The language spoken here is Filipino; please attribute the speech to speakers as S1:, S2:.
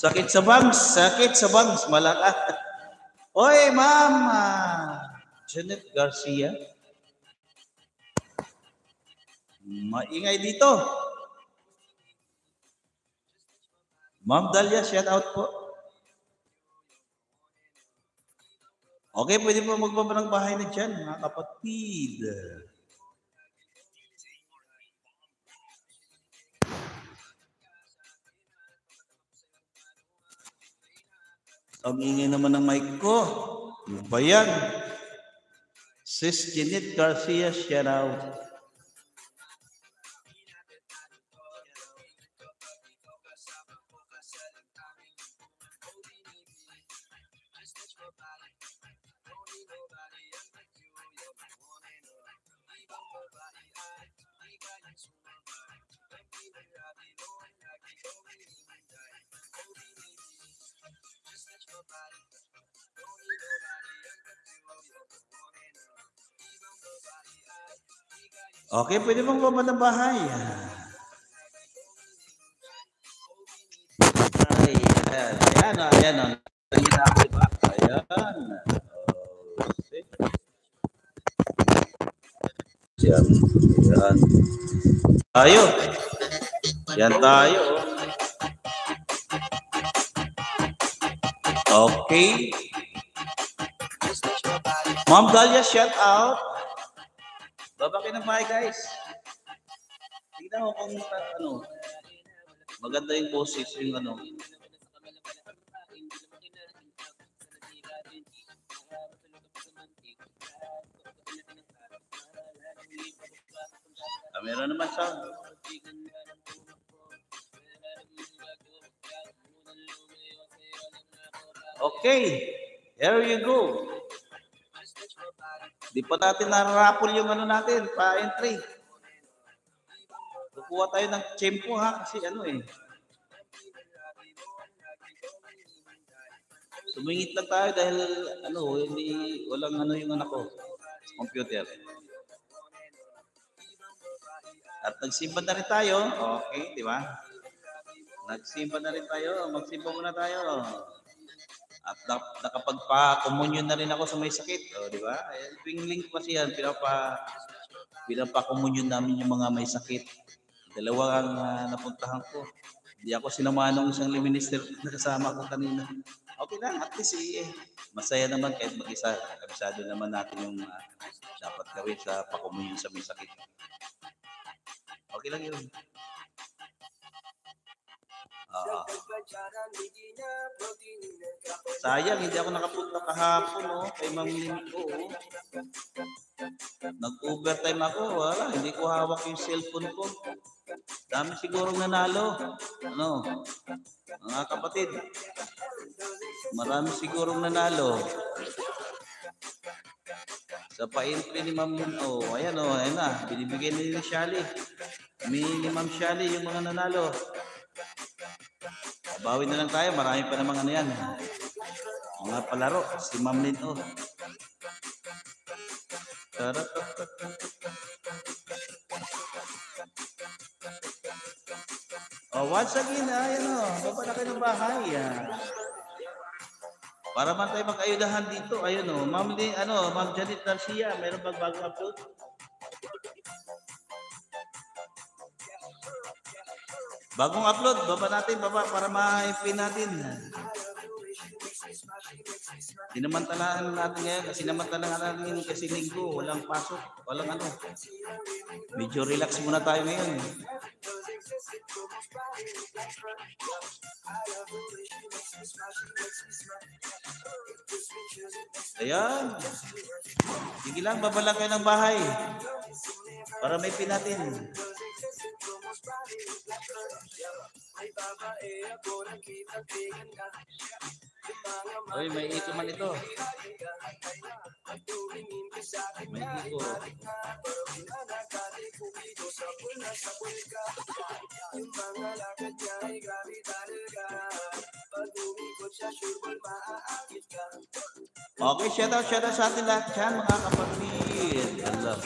S1: Sakit sa bangs, malakas. Oy, ma'am, Janet Garcia. Maingay dito. Ma'am Dalia, shout out po. Okay, pwede po magbaba ng bahay na dyan, mga kapatid. Ang ingay naman ng mic ko. Ano ba yan? Sis Janet Garcia, shout out. Okay, pwede mong baba ng bahay. Ay, ayan. Ayan. Yan. Tayo. Yan tayo. Okay. Ma'am Dalia, shout out. Baba kayo ng bahay, guys. Tignan mo kung maganda yung boses, yung meron naman sound. Okay, here you go. Di pa natin narapol yung natin, pa-entry. Kukuha tayo ng tiyempo ha, kasi Sumingit lang tayo dahil walang yung anak ko sa computer. At nagsimba na rin tayo. Okay, di ba? Nagsimba na rin tayo. Magsimba muna tayo. At nakapagpa-communion na rin ako sa may sakit. Di ba? Tuwing link kasi yan, pinapa-communion namin yung mga may sakit. Dalawa ang napuntahan ko. Hindi ako sinamahan ng isang minister na kasama ko kanina. Okay lang, at least masaya naman kahit mag-isa. Kabisado naman natin yung dapat gawin sa pa-communion sa may sakit. Okay lang yun. Sayang, hindi ako nakapunta kahapon kay Ma'am Limco. Nag-overtime ako, wala, hindi ko hawak yung cellphone ko. Dami sigurong nanalo. Mga kapatid, marami sigurong nanalo. Sa pa-entry ni Ma'am Limco, ayan na, binibigay ni Shally. Ni Ma'am Shally yung mga nanalo. Bawi na lang tayo, marami pa namang yan. Mga palaro, si Ma'am Lin. Once again, baba na kayo ng bahay. Para man tayo mag-ayudahan dito. Ayun Ma'am Lin, Ma'am Janet Garcia, mayroon bang bagong upload? Bagong upload, baba natin para ma-pin natin. Sinamantalahan natin ngayon, sinamantalahan natin kasi linggo, walang pasok, walang Medyo relax muna tayo ngayon. Ayan. Sige lang, baba lang kayo ng bahay. Para may pin natin. Oy, may ito man ito. May ito. Okay, shout out sa atin lahat dyan, mga kapatid. Allah.